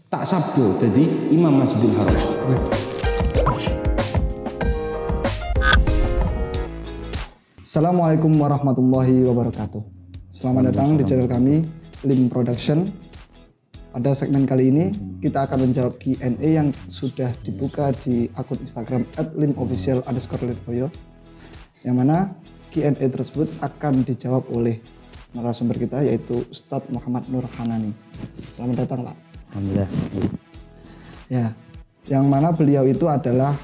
tak sabdo jadi Imam Masjidil Haram. Assalamualaikum warahmatullahi wabarakatuh. Selamat datang di channel kami Lim Production. Pada segmen kali ini kita akan menjawab Q&A yang sudah dibuka di akun Instagram @limofficial_lirboyo, yang mana Q&A tersebut akan dijawab oleh narasumber kita yaitu Ustadz Muhammad Nur Hanani. Selamat datang, Pak. Alhamdulillah. Ya, yang mana beliau itu adalah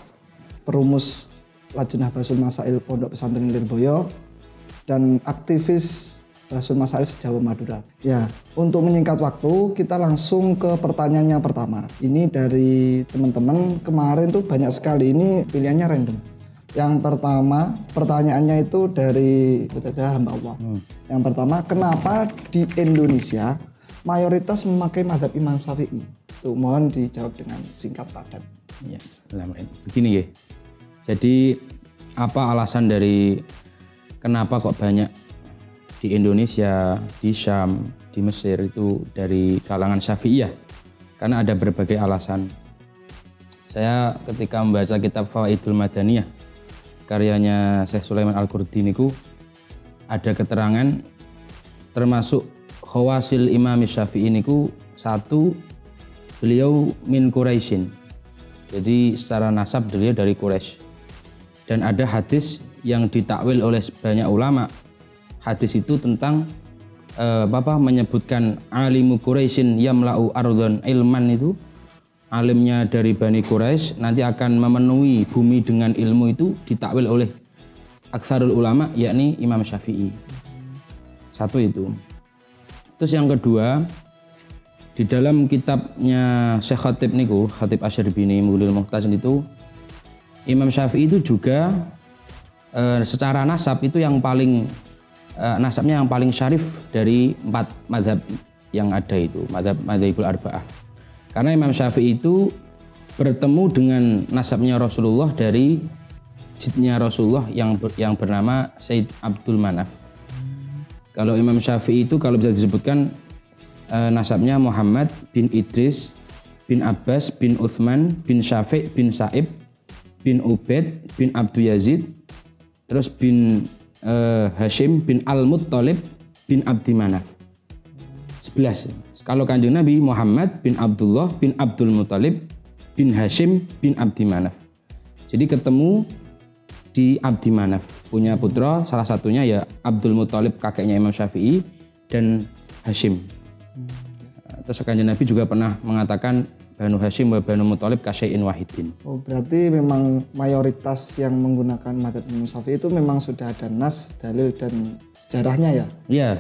perumus Lajnah Basul Masail Pondok Pesantren Lirboyo dan aktivis Basul Masail sejauh Madura. Ya, untuk menyingkat waktu, kita langsung ke pertanyaannya pertama. Ini dari teman-teman kemarin tuh banyak sekali. Ini pilihannya random. Yang pertama, pertanyaannya itu dari hamba Allah. Yang pertama, kenapa di Indonesia mayoritas memakai mazhab Imam Syafi'i? Tuh, mohon dijawab dengan singkat padat. Ya, begini ya. Jadi apa alasan dari kenapa kok banyak di Indonesia, di Syam, di Mesir itu dari kalangan Syafi'iyah? Karena ada berbagai alasan. Saya ketika membaca kitab Fawaidul Madaniyah karyanya Syekh Sulaiman Al-Qurdi niku ada keterangan termasuk khawasil Imam Syafi'i niku satu, beliau min Quraisyin. Jadi secara nasab beliau dari Quraisy. Dan ada hadis yang ditakwil oleh banyak ulama. Hadis itu tentang menyebutkan alimu Quraisyin yamla'u ardhon ilman, itu alimnya dari Bani Quraisy nanti akan memenuhi bumi dengan ilmu, itu ditakwil oleh aktsarul ulama yakni Imam Syafi'i. Satu itu. Terus yang kedua, di dalam kitabnya Syekh Khatib niku, Khatib Asy-Syarbini Mughniul Muhtaj itu, Imam Syafi'i itu juga secara nasab itu yang paling nasabnya yang paling syarif dari 4 mazhab yang ada itu, mazhabul arba'ah. Karena Imam Syafi'i itu bertemu dengan nasabnya Rasulullah dari jidnya Rasulullah yang bernama Sayyid Abdul Manaf. Kalau Imam Syafi'i itu kalau bisa disebutkan nasabnya Muhammad bin Idris bin Abbas bin Uthman bin Syafi' bin Sa'ib bin Ubaid bin Abdul Yazid, terus bin Hashim bin Al-Muttalib bin Abdi Manaf. 11. Kalau Kanjeng Nabi Muhammad bin Abdullah bin Abdul Muttalib bin Hashim bin Abdi Manaf. Jadi ketemu di Abdi Manaf, punya putra, salah satunya ya Abdul Muttalib kakeknya Imam Syafi'i dan Hashim. Terus Kanjeng Nabi juga pernah mengatakan Banu Hashim wa Banu Muttalib kasyai'in wahidin. Oh, berarti memang mayoritas yang menggunakan mazhab Imam Syafi'i itu memang sudah ada nas, dalil dan sejarahnya ya? Iya.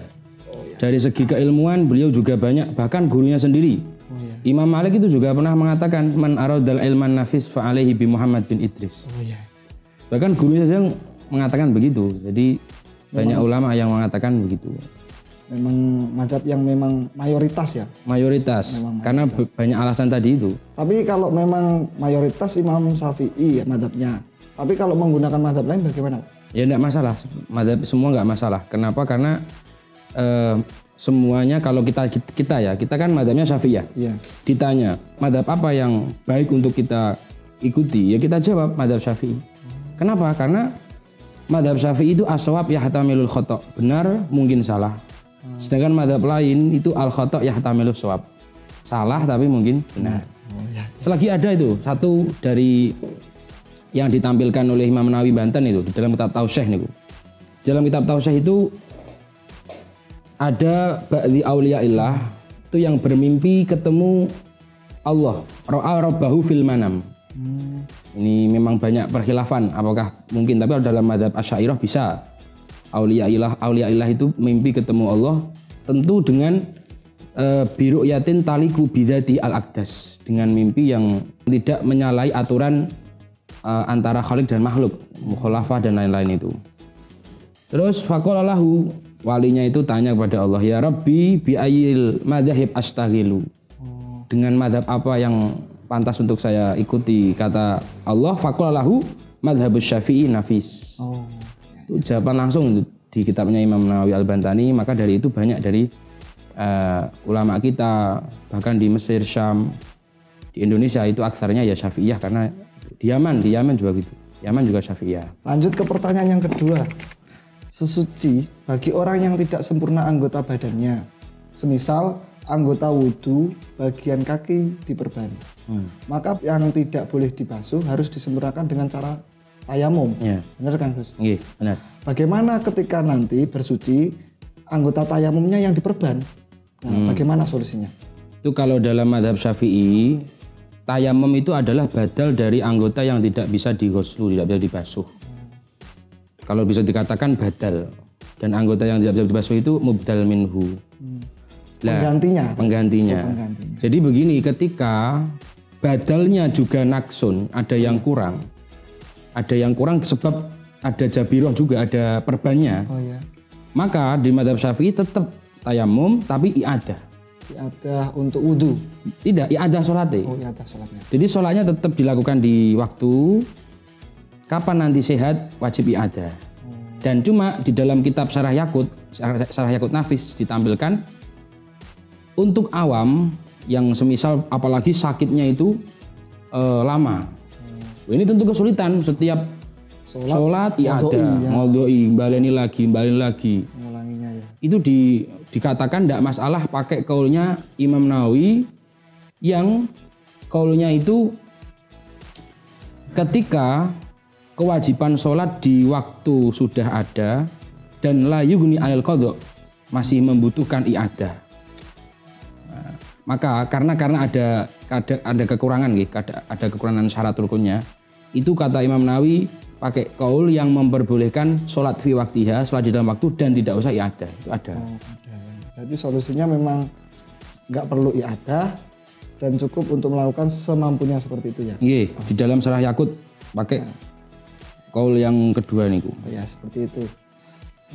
Dari segi keilmuan beliau juga banyak, bahkan gurunya sendiri. Imam Malik itu juga pernah mengatakan man aradal ilman nafis fa alaihi bi Muhammad bin Idris. Bahkan gurunya saja mengatakan begitu. Jadi banyak ulama yang mengatakan begitu. Memang mazhab yang memang mayoritas ya? Mayoritas, karena banyak alasan tadi itu. Tapi kalau memang mayoritas Imam Syafi'i ya mazhabnya, tapi kalau menggunakan mazhab lain bagaimana? Ya enggak masalah, mazhab semua enggak masalah. Kenapa? Karena semuanya kalau kita kan mazhabnya Syafi'iyah. Iya. Ditanya mazhab apa yang baik untuk kita ikuti, ya kita jawab mazhab Syafi'i. Kenapa? Karena mazhab Syafi'i itu as-shawab yahtamilul khata', benar mungkin salah. Sedangkan mazhab lain itu al-khata' yahtamilus shawab, salah tapi mungkin benar. Selagi ada itu satu dari yang ditampilkan oleh Imam Nawawi Banten itu di dalam kitab Tausyih niku. Dalam kitab Tausyih itu ada ba'di auliyaillah itu yang bermimpi ketemu Allah, ra'a rabbahu fil manam. Ini memang banyak perkhilafan apakah mungkin, tapi dalam mazhab Asy'ariyah bisa. Auliyaillah itu mimpi ketemu Allah tentu dengan biru'yatin taliku bidzati al-aqdas, dengan mimpi yang tidak menyalahi aturan antara khaliq dan makhluk, mukhalafah dan lain-lain itu. Terus faqala lahu, walinya itu tanya kepada Allah, ya Rabbi bi ayyil madzhab astaghilu. Dengan mazhab apa yang pantas untuk saya ikuti? Kata Allah, faqala lahu madzhabus Syafi'i nafis. Itu jawaban langsung di kitabnya Imam Nawawi Al-Bantani. Maka dari itu banyak dari ulama kita bahkan di Mesir, Syam, Di Indonesia itu aksarnya ya Syafi'iyah karena di Yaman juga gitu. Yaman juga Syafi'iyah. Lanjut ke pertanyaan yang kedua. Sesuci bagi orang yang tidak sempurna anggota badannya. Semisal anggota wudhu bagian kaki diperban. Maka yang tidak boleh dibasuh harus disempurnakan dengan cara tayamum. Ya. Benar kan Gus? Iya, benar. Bagaimana ketika nanti bersuci anggota tayamumnya yang diperban? Nah, bagaimana solusinya? Itu kalau dalam mazhab Syafi'i, tayamum itu adalah badal dari anggota yang tidak bisa dighuslu, tidak bisa dibasuh. Kalau bisa dikatakan badal. Dan anggota yang tidak bisa dibasuh itu mubdal minhu. Penggantinya. Penggantinya. Jadi begini, ketika badalnya juga naksun, ada yang kurang. Ada yang kurang sebab ada jabiroh juga, ada perbannya. Oh ya. Maka di mazhab Syafi'i tetap tayamum tapi i'adah. I'adah untuk wudhu? Tidak, i'adah sholatnya. Oh, i'adah sholatnya. Jadi sholatnya tetap dilakukan di waktu. Kapan nanti sehat wajib i'adah. Dan cuma di dalam kitab Syarah Yakut Nafis ditampilkan untuk awam yang semisal apalagi sakitnya itu lama. Ini tentu kesulitan setiap sholat i'adah, ngodoi, baleni lagi. Mengulanginya ya. Itu dikatakan tidak masalah pakai kaulnya Imam Nawawi yang kaulnya itu ketika kewajiban sholat di waktu sudah ada dan la yughni anil qadha masih membutuhkan i'adah. Nah, maka karena ada kekurangan ada kekurangan syarat rukunnya, itu kata Imam Nawawi pakai kaul yang memperbolehkan sholat fi waktiha, sholat di dalam waktu dan tidak usah i'adah. Itu ada. Oh, ada. Jadi solusinya memang nggak perlu i'adah dan cukup untuk melakukan semampunya seperti itu ya. Iya, di dalam Syarah Yakut pakai kaul yang kedua niku. Oh ya, seperti itu.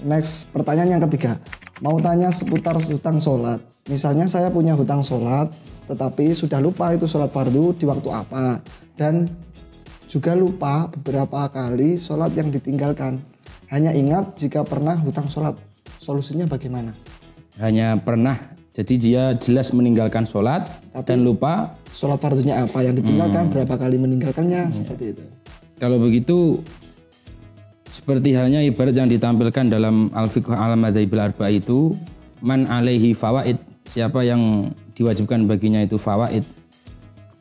Next, pertanyaan yang ketiga. Mau tanya seputar hutang sholat. Misalnya saya punya hutang sholat, tetapi sudah lupa itu sholat fardu di waktu apa. Dan juga lupa beberapa kali sholat yang ditinggalkan. Hanya ingat jika pernah hutang sholat. Solusinya bagaimana? Hanya pernah, jadi dia jelas meninggalkan sholat dan lupa. Sholat fardunya apa yang ditinggalkan, berapa kali meninggalkannya, seperti itu. Kalau begitu, seperti halnya ibarat yang ditampilkan dalam Al-Fiqh al-Madzahibil Arba'a itu, man alaihi fawaid, siapa yang diwajibkan baginya itu fawaid,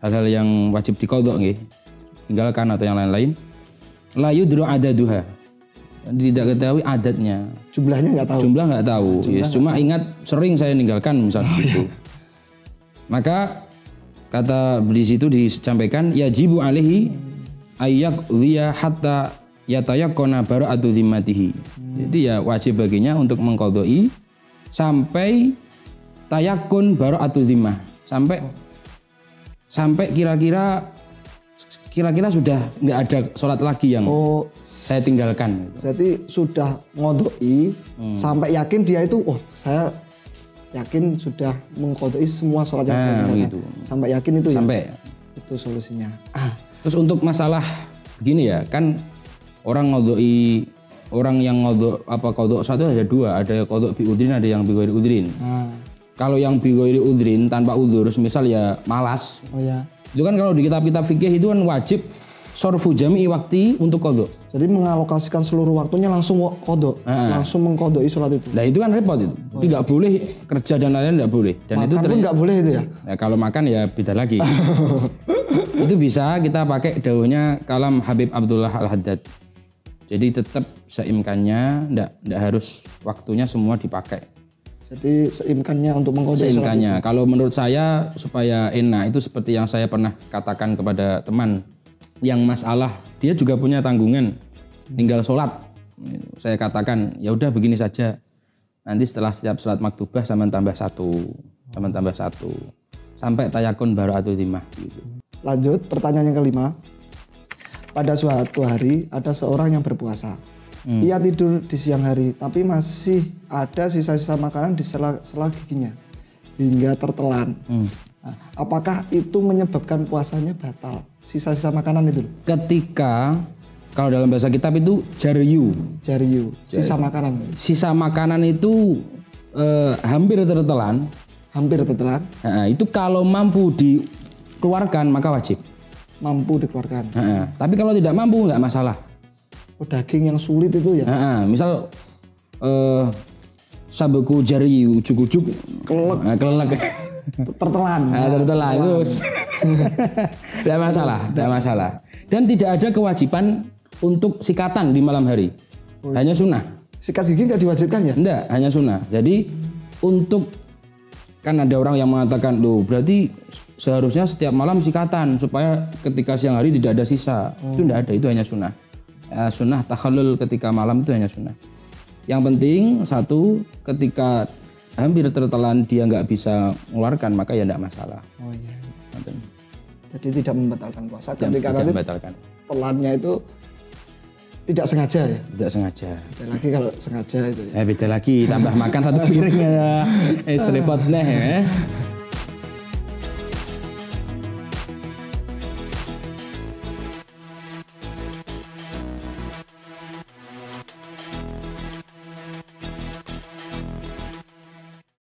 hal-hal yang wajib diqadha nggih, tinggalkan atau yang lain-lain, la yudru adaduha, tidak ketahui adatnya. Jumlahnya nggak tahu. Jumlah nggak tahu. Yes, cuma ingat sering saya ninggalkan misalnya gitu. Maka kata di situ disampaikan yajibu alaihi ayyak liya hatta yatayaqqana bara'atu zimmatihi. Jadi ya wajib baginya untuk mengqadai sampai tayakun bara'atu zimmah. Sampai kira-kira sudah nggak ada sholat lagi yang saya tinggalkan. Berarti sudah ngodoi sampai yakin dia itu, saya yakin sudah mengkodoi semua sholat yang saya tinggalkan. Gitu. Sampai yakin itu sampai. Ya? Itu solusinya. Terus untuk masalah begini ya, kan orang ngodoi, orang yang kodok satu ada dua, ada kodok bi udrin, ada yang bi ghairi udrin. Kalau yang bi ghairi udrin tanpa udzur, misal ya malas. Oh ya. Itu kan kalau di kitab-kitab fikih itu kan wajib sorfu jami'i waktu untuk kodok. Jadi mengalokasikan seluruh waktunya langsung kodok, langsung mengkodoi sholat itu. Nah itu kan repot itu. Tapi nggak boleh kerja dan lain-lain nggak boleh. Dan makan itu pun nggak boleh itu ya? Ya kalau makan ya beda lagi. Itu bisa kita pakai dawuhnya kalam Habib Abdullah Al-Haddad. Jadi tetap seimkannya, nggak harus waktunya semua dipakai. Jadi seimkannya untuk mengkodok seimkannya. Kalau menurut saya supaya enak itu seperti yang saya pernah katakan kepada teman yang masalah dia juga punya tanggungan tinggal sholat. Saya katakan ya udah begini saja. Nanti setelah setiap sholat maktubah sama tambah satu sampai tayakun bara'atu zimmah gitu. Lanjut pertanyaan yang kelima. Pada suatu hari ada seorang yang berpuasa. Ia tidur di siang hari, tapi masih ada sisa-sisa makanan di sela giginya hingga tertelan. Nah, apakah itu menyebabkan puasanya batal? Sisa-sisa makanan itu? Ketika kalau dalam bahasa kitab itu jaryu, sisa makanan. Sisa makanan itu hampir tertelan. Hampir tertelan. Nah, itu kalau mampu keluarkan maka wajib. Mampu dikeluarkan. Tapi kalau tidak mampu nggak masalah. Oh, daging yang sulit itu ya? Misal sabeku jari ujuk-ujuk kelelek. Tertelan. Tertelan terus. Tidak masalah. Dan tidak ada kewajiban untuk sikatan di malam hari. Hanya sunnah. Sikat gigi nggak diwajibkan ya? Enggak, hanya sunnah. Jadi untuk kan ada orang yang mengatakan loh berarti seharusnya setiap malam sikatan supaya ketika siang hari tidak ada sisa. Itu tidak ada, itu hanya sunnah. Sunnah takhallul ketika malam itu hanya sunnah. Yang penting satu, ketika hampir tertelan dia nggak bisa mengeluarkan maka ya tidak masalah. Oh iya. Jadi tidak membatalkan puasa ketika tidak nanti membatalkan. Telannya itu tidak sengaja ya? Tidak sengaja. Beda lagi kalau sengaja itu ya. Beda lagi, tambah makan satu piring ya. Serepot nih ya.